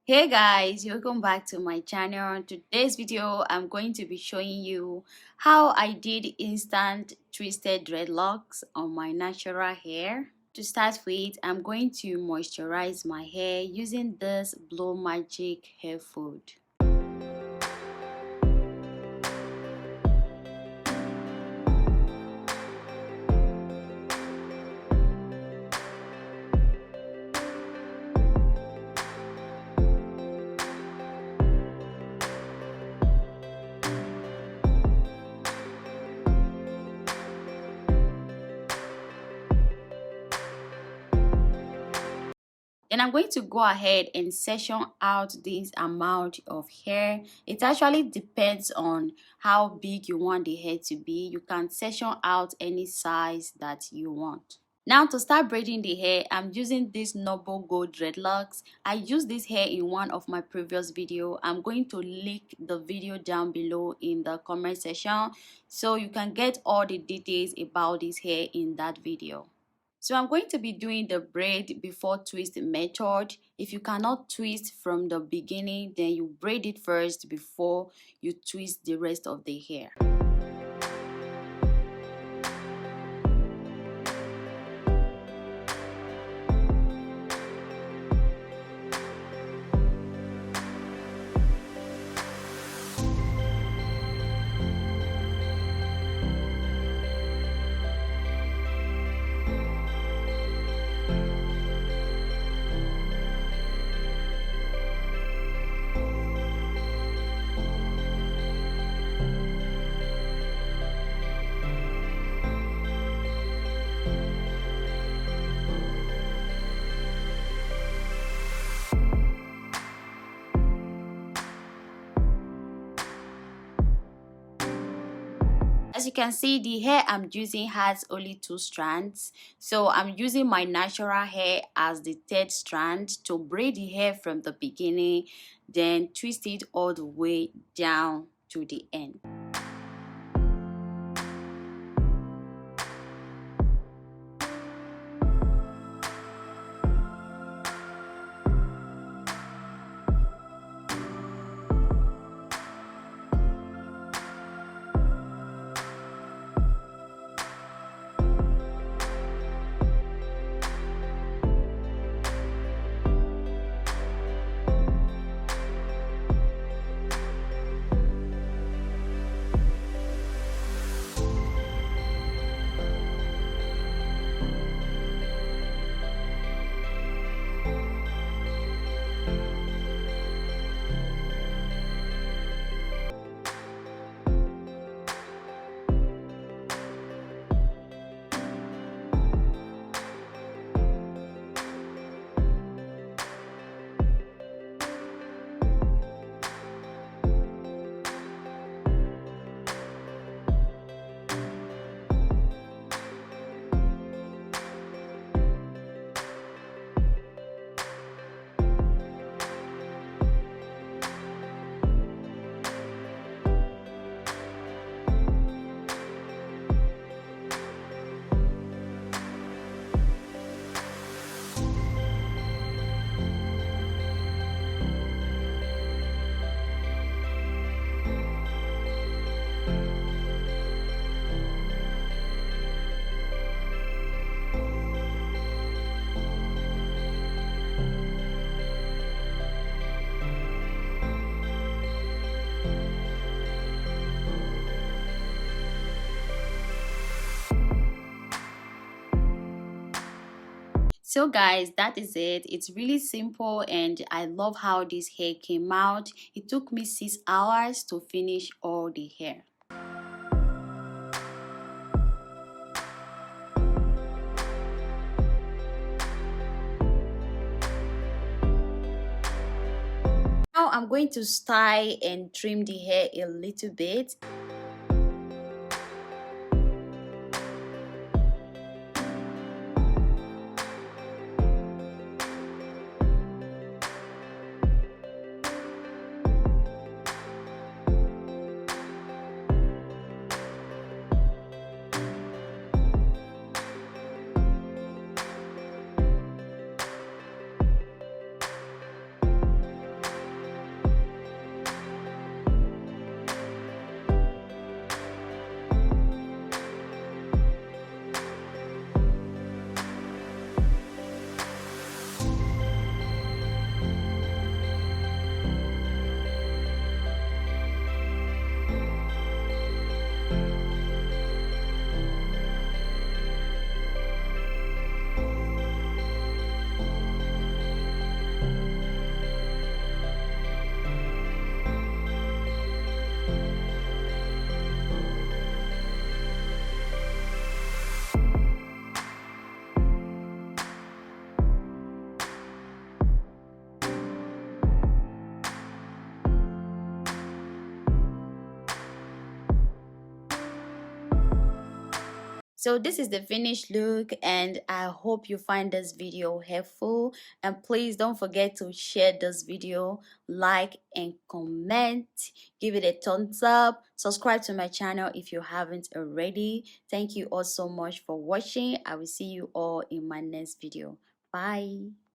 Hey guys, welcome back to my channel. Today's video I'm going to be showing you how I did instant twisted dreadlocks on my natural hair. To start with, I'm going to moisturize my hair using this Blue Magic hair food. Then I'm going to go ahead and section out this amount of hair. It actually depends on how big you want the hair to be. You can section out any size that you want. Now to start braiding the hair, I'm using this Noble Gold dreadlocks. I used this hair in one of my previous video. I'm going to link the video down below in the comment section so you can get all the details about this hair in that video. So I'm going to be doing the braid before twist method. If you cannot twist from the beginning, then you braid it first before you twist the rest of the hair. As you can see, the hair I'm using has only 2 strands, so I'm using my natural hair as the third strand to braid the hair from the beginning, then twist it all the way down to the end. So guys, that is it. It's really simple and I love how this hair came out. It took me 6 hours to finish all the hair. Now I'm going to style and trim the hair a little bit. So this is the finished look, and I hope you find this video helpful. And please don't forget to share this video, like and comment, give it a thumbs up, subscribe to my channel if you haven't already. Thank you all so much for watching. I will see you all in my next video. Bye.